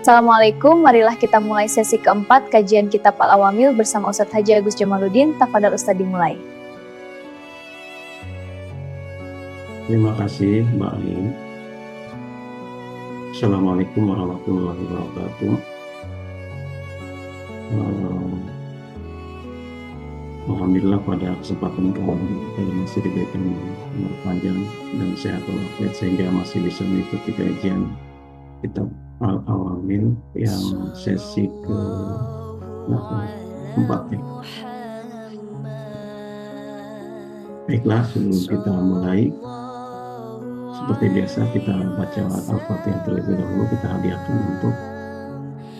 Assalamualaikum, marilah kita mulai sesi keempat kajian kitab Al-Awamil bersama Ustadz Haji Agus Jamaluddin. Tafadhal Ustadz dimulai. Terima kasih Mbak Ain. Assalamualaikum warahmatullahi wabarakatuh. Alhamdulillah pada kesempatan kali ini kita masih diberikan umur panjang dan sehat walafiat sehingga masih bisa mengikuti kajian kitab Al-Awamil yang sesi keempat ya. Baiklah, sebelum kita mulai, seperti biasa kita baca Al-Fatihah terlebih dahulu. Kita hadiahkan untuk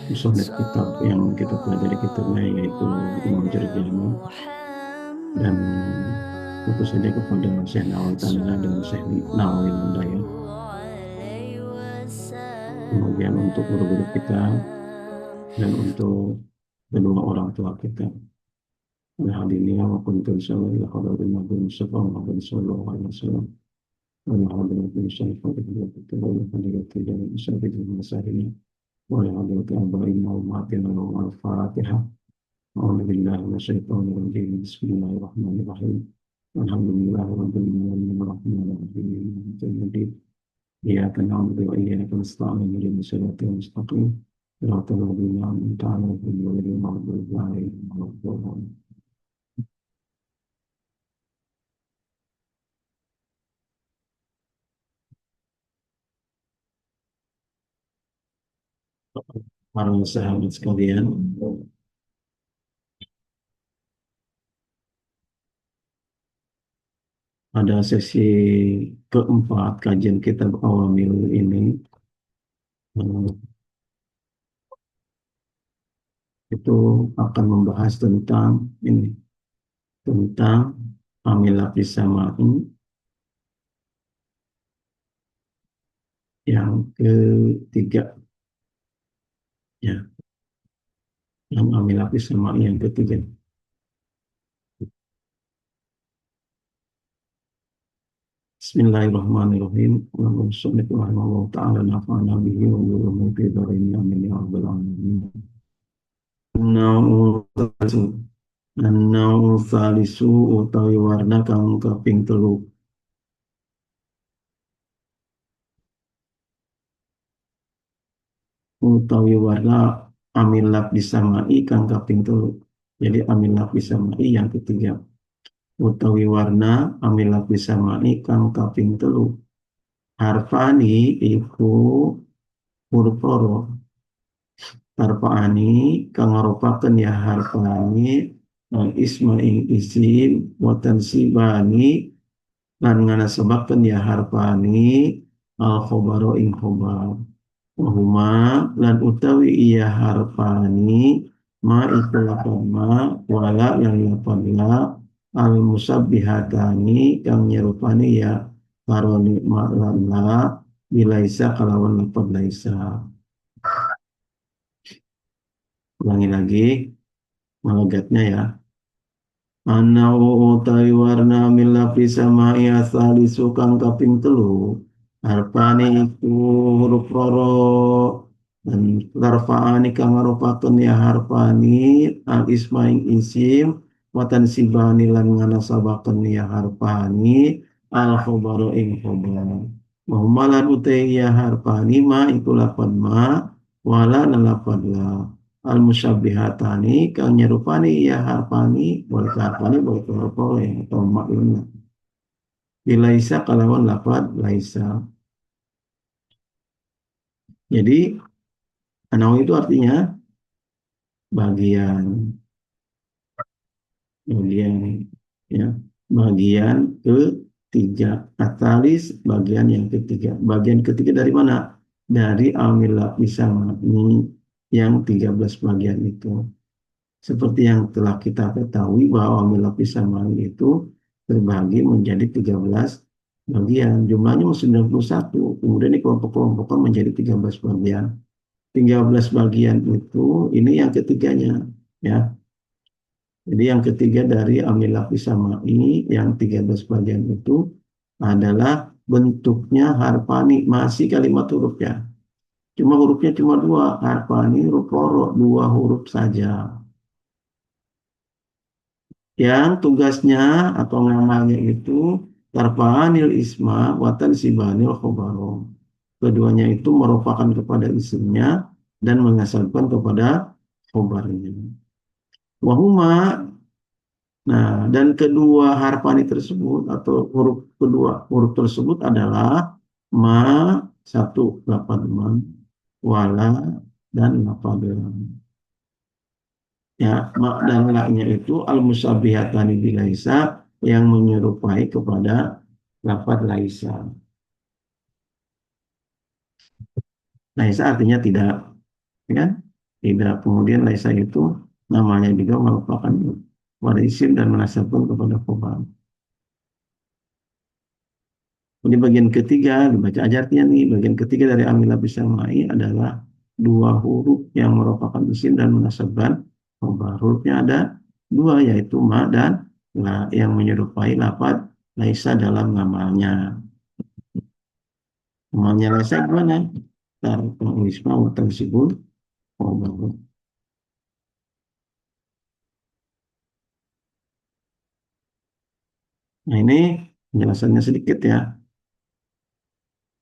musonef kitab yang kita pelajari kitabnya, yaitu Imam Jurjani, dan tentu saja kepada Syekh Nawawi Tanah dan Syekh Nawawi Mandaya. Kemudian untuk guru-guru kita dan untuk kedua orang tua kita. Alhamdulillah wa kuntum sallallahu alaihi wasallam. Alhamdulillah iyyaka na'budu wa iyyaka nasta'in ihdinas siratal mustaqim siratal ladzina an'amta 'alaihim ghairil maghdubi 'alaihim waladdallin. Para sahabat sekalian, pada sesi keempat kajian kitab Awamil ini itu akan membahas tentang Amilah Pisama'i yang ketiga ya, yang Amilah Pisama'i yang ketiga. Bismillahirrahmanirrahim. Allahumma shalli wa ta'ala nafa'ana bihi wa yurmu fi dharini amin ya rabbal alamin. An-nawu thalisu utawi warna kang kaping 3. Utawi warna Amilah Pisama'i kang kaping 3. Jadi Amilah Pisama'i yang ketiga. Utawi warna Amilah Pisama'i kang kaping 3. Harfani iku huruf loro. Harfani kang ngarupaken ya harfani isma ing isim watan sibani lan nganasabaken ya harfani al khobaro ing khobar. Wahuma lan utawi iya harfani ma iku lapan ma wala yang lapan la al musabbihatani kang nyerupani ya karoni ma lan la bilaisa kalawan lapan laisa. Ulangi lagi malagatnya ya. Anau utai warna Amilah Pisama'i asalisu kang kaping 3. Harfani iku huruf loro dan larfaani kang ngarupaken ya harfani al ismaing isim watan sibani lan nganasabaken ya harfani al khobaro ing khobar. Muhammalan utai ya harfani ma iku lapan ma wala lan lapan la al musabbihatani kang nyerupani ya harfani boleh harfani boleh harfani atau maklumna bilaisa kalawan lapan laisa. Jadi anau itu artinya bagian ya, bagian ketiga. Atalis bagian yang ketiga. Bagian ketiga dari mana? Dari Amilah Pisama'i yang 13 bagian itu. Seperti yang telah kita ketahui bahwa Amilah Pisama'i itu terbagi menjadi 13 bagian. Jumlahnya 91. Kemudian dikelompok-kelompokkan menjadi 13 bagian. 13 bagian itu ini yang ketiganya ya. Jadi yang ketiga dari Amilah Pisama'i yang 13 bagian itu adalah bentuknya harfani, masih kalimat huruf ya. Cuma hurufnya cuma dua, harfani huruf roro, dua huruf saja. Yang tugasnya atau namanya itu tarfaanil isma watan sibanil khobaro. Keduanya itu merupakan kepada isimnya dan mengasabkan kepada khobarnya. Wahuma, nah dan kedua harfani tersebut atau kedua huruf tersebut adalah ma satu lafad ma, wala dan lafad lam. Ya, mak dan la-nya itu al-musabihatani bilaisa yang menyerupai kepada lafaz laisa. Laisa artinya tidak, ya kan? Tidak. Kemudian laisa itu namanya juga merupakan pada isim dan menasabkan kepada khobar. Di bagian ketiga, dibaca aja artinya nih, bagian ketiga dari amilah bisamai adalah dua huruf yang merupakan isim dan menasabkan khobar. Hurufnya ada dua, yaitu ma dan la yang menyerupai lafaz laisa dalam namanya. Namanya laisa gimana? Isma wa tansibul khobar. Nah ini penjelasannya sedikit ya.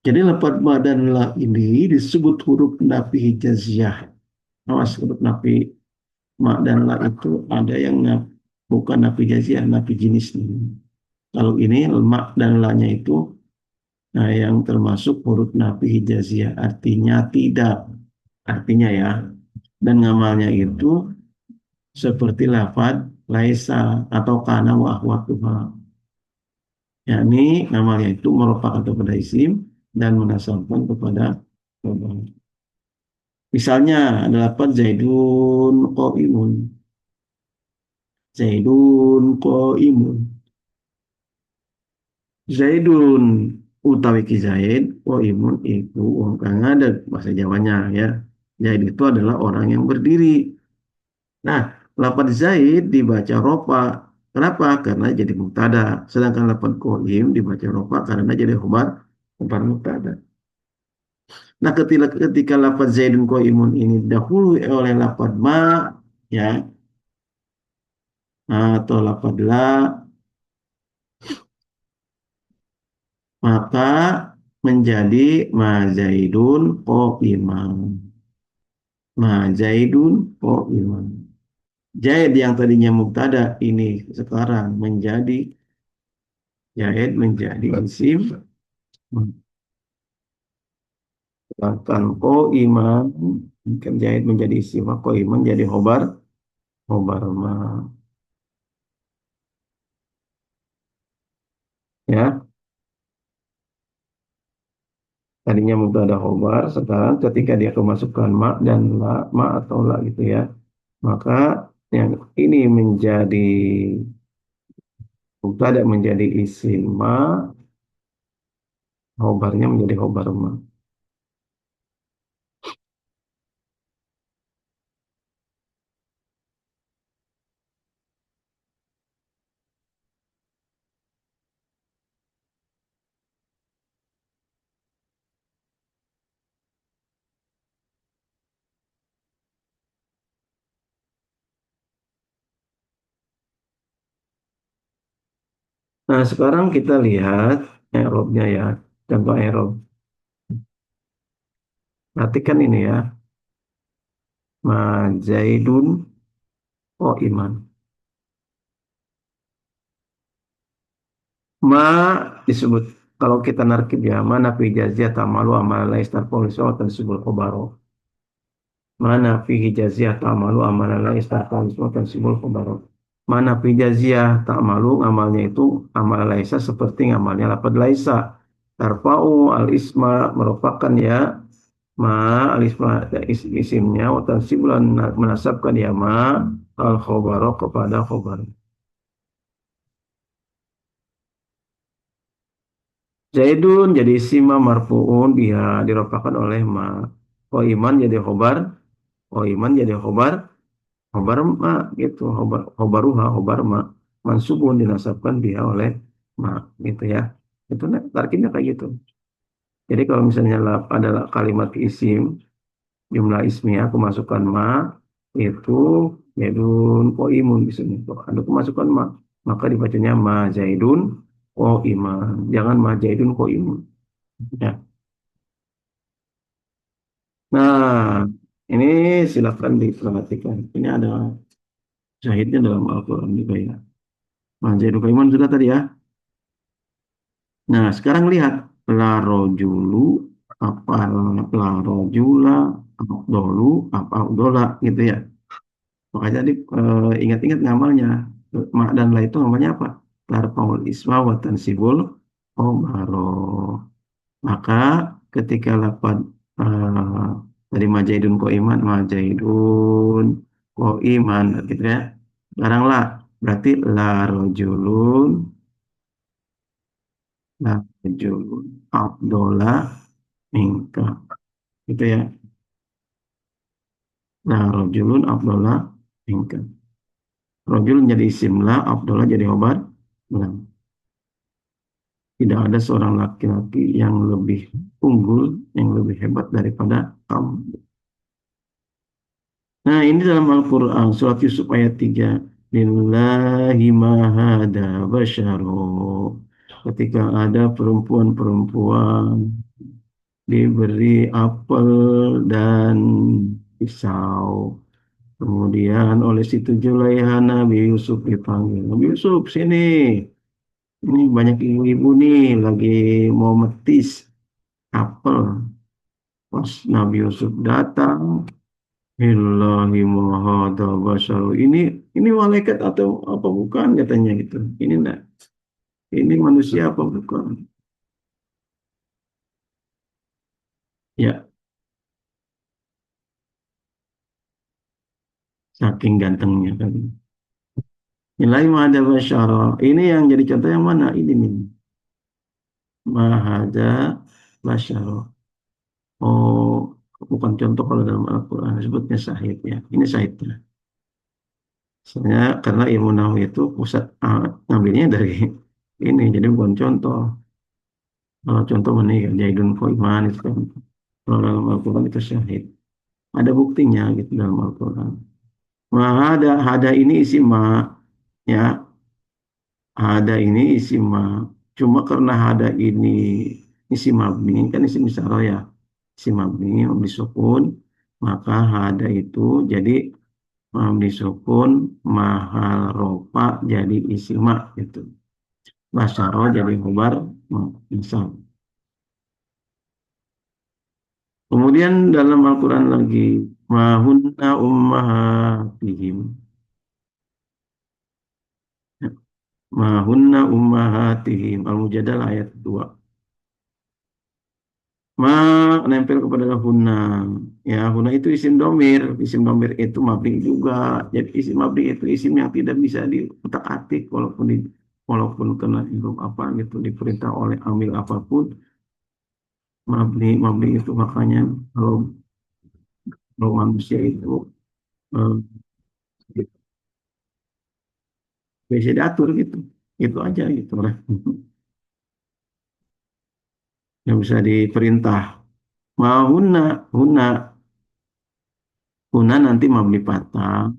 Jadi lafaz ma dan la ini disebut huruf nafi hijaziah. Awas, huruf nafi ma dan la itu ada yang bukan nafi hijaziah, nafi jenis nih. Kalau ini ma dan la-nya itu nah yang termasuk huruf nafi hijaziah, artinya tidak. Artinya ya. Dan ngamalnya itu seperti lafaz laisa atau kana wa akhwatuha. Yakni namanya itu merupakan kepada isim dan menasabkan kepada khabar. Misalnya ada lafaz Zaidun qaimun. Zaidun qaimun. Zaidun utawi ki Zaid, qaimun itu wong kang ngadeg bahasa Jawanya ya. Zaid itu adalah orang yang berdiri. Nah, lafaz Zaid dibaca rofa. Kenapa? Karena jadi mubtada. Sedangkan lafaz qaim dibaca rofa karena jadi khobar mubtada. Nah, ketika lafaz Zaidun qaimun ini dahulu oleh lafaz ma, ya, atau lafaz la, maka menjadi ma Zaidun qaiman. Ma Zaidun qaiman. Zaid yang tadinya mubtada ini sekarang menjadi Zaid menjadi isim. Sedangkan qaiman kan Zaid menjadi isim, qaiman jadi khobar ma. Ya, tadinya mubtada khobar, sekarang ketika dia kemasukan ma dan la, ma atau la gitu ya, maka yang ini menjadi mubtada menjadi isim ma, khobarnya menjadi khobar ma. Nah, sekarang kita lihat i'rabnya ya, contoh i'rab. Perhatikan ini ya, ma Zaidun iman. Ma disebut kalau kita narkib ya, mana fi jaziyah tamalu amal laistar polis dan disebut khobaro. Mana fihi jaziyah ta'malu amalan la yastaqal dan simbol khobar. Mana fi jaziyah ta'malu amalnya itu amal laisa seperti ngamalnya lapad laisa. Tarfa'u al-isma merupakan ya ma al-isma isimnya wa tansibulan menasabkan ya ma al-khobaro kepada khobar. Zaidun jadi sima marfu'un dia diropakan oleh ma. Iman jadi khobar. Iman jadi khobar. Khobar ma gitu, khobaruha, khobar ma, mansubun dinasabkan dia oleh ma gitu ya. Itu tarkibnya kayak gitu. Jadi kalau misalnya adalah kalimat isim, jumlah ismiyah kemasukan ma, itu zaidun imun di sini. Kalau ada kemasukan ma, maka dibacanya ma zaidun iman. Jangan ma zaidun imun. Ya. Nah, ini silakan diperhatikan. Ini ada syahidnya dalam Al-Quran juga ya. Ma zaidun iman sudah tadi ya. Nah, sekarang lihat la rojulu apa la rojula dolu apa dola gitu ya. Maka jadi ingat-ingat ngamalnya. Ma dan la itu namanya apa? Tarfaul isma wa tansibul omaro. Maka ketika lapad eh, dari majaidun ko iman, majaidun ko iman gitu ya. Sekarang la berarti la rojulun, la rojulun abdola minka gitu ya. La rojulun abdola minka. Rojul jadi isim la, abdola jadi khobar. Nah, tidak ada seorang laki-laki yang lebih unggul, yang lebih hebat daripada kamu. Nah, ini dalam Al-Quran, surat Yusuf ayat 3. Lillahi mahada basyaro. Ketika ada perempuan-perempuan diberi apel dan pisau. Kemudian oleh situ Julaiha Nabi Yusuf dipanggil. Nabi Yusuf, sini. Ini banyak ibu-ibu nih lagi mau metis apel. Pas Nabi Yusuf datang, Billahi mahadha basyaru. Ini malaikat atau apa bukan katanya gitu. Ini enggak. Ini manusia apa bukan? Ya, saking gantengnya kali. Nilai mahadha basyara. Ini yang jadi contoh yang mana? Ini nih. Mahadha basyara. Oh, bukan contoh kalau dalam Al-Quran sebutnya sahid ya. Ini sahidnya. Soalnya karena ilmu nahu itu pusat ngambilnya dari ini, jadi bukan contoh. Kalau contoh mana ya, Jaidun Iman itu kan. Kalau dalam Al-Quran itu syahid. Ada buktinya gitu dalam Al-Quran. Hada ini isi ma, ya. Hada ini isi ma. Cuma karena hada ini isi mabni, kan isi misalnya ya. Isi mabni, disukun, maka hada itu jadi disukun mahal ropa jadi isimak gitu. Basaro jadi hubar misal. Kemudian dalam Al-Quran lagi mahunna ummahatihim. Mahunna ummahatihim. Al-Mujadalah ayat 2. Ma nempel kepada hunna. Ya, hunna itu isim domir. Isim domir itu mabni juga. Jadi isim mabni itu isim yang tidak bisa diutak-atik walaupun kena huruf apa gitu diperintah oleh amil apapun. Mabni itu makanya kalau, kalau manusia itu eh, bisa diatur gitu. Itu aja gitu lah. Yang bisa diperintah. Mahuna, huna, huna nanti mabni patah,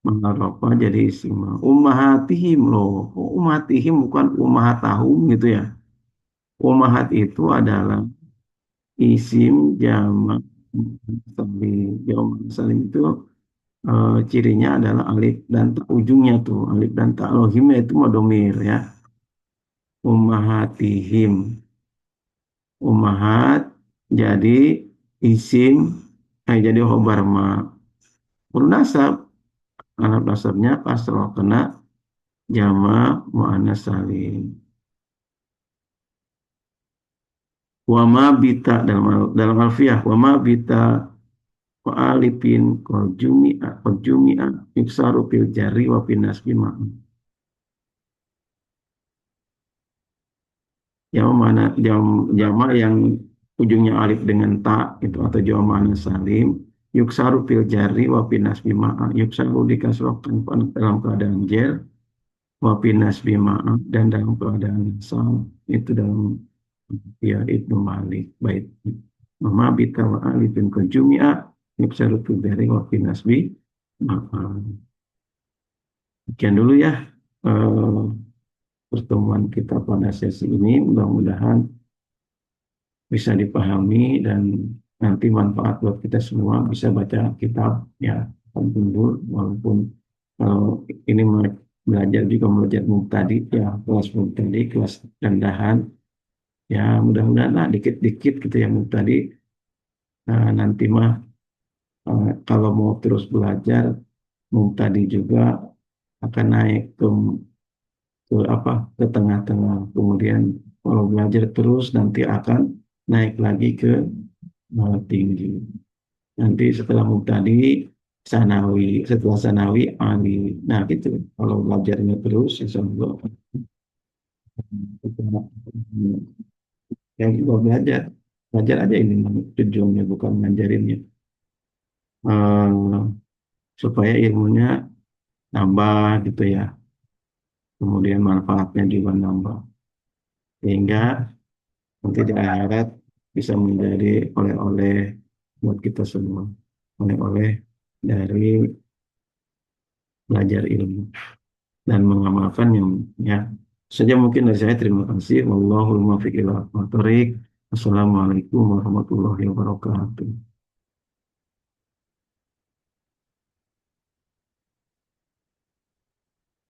mengharapa jadi isim. Ummahatihim loh. Oh, ummahatihim bukan ummahatahum gitu ya. Ummahat itu adalah isim jamak salim. Jamak salim itu cirinya adalah alif dan ta ujungnya tuh. Alif dan ta lohimnya itu madomir ya. Ummahatihim. Ummahat jadi isim jadi khobar ma bernasab anak nasabnya kasroh kena jama muannas salim. Wama bita dalam alfiah wama bita wa alifin kal jumi'a yuksaru fil jari wa fil nasbi ma'un. Jama mana jama yang ujungnya alif dengan ta itu atau jama muannas salim yuksaru fil jari wa fil nasbi ma'un. Yuksaru dikasrohkan dalam keadaan jer wa fil nasbi ma'un dan dalam keadaan nasab itu dalam ya Ibnu Malik bait mama bita wa alifin kujumi'a nifsarutu dari wa finasbi maka sekian dulu ya eh, pertemuan kita pada sesi ini, mudah-mudahan bisa dipahami dan nanti manfaat buat kita semua bisa baca kitab ya dulu walaupun kalau ini belajar juga belajar tadi ya kelas tadi kelas rendahan ya mudah-mudahan lah dikit-dikit gitu ya tadi nanti mah kalau mau terus belajar tadi juga akan naik ke apa ke tengah-tengah kemudian kalau belajar terus nanti akan naik lagi ke tinggi. Nanti setelah mubtadi, sanawi, setelah sanawi, ali. Nah, gitu. Kalau belajarnya terus, insya Allah. Yang juga belajar. Belajar aja ini tujuannya, bukan ngajarinnya. Eh, supaya ilmunya nambah gitu ya. Kemudian manfaatnya juga nambah. Sehingga nanti di akhirat bisa menjadi oleh-oleh buat kita semua. Oleh-oleh dari belajar ilmu dan mengamalkan yang ya saja mungkin dari saya terima kasih wallahul muwaffiq ila aqwamit thoriq. Assalamualaikum warahmatullahi wabarakatuh.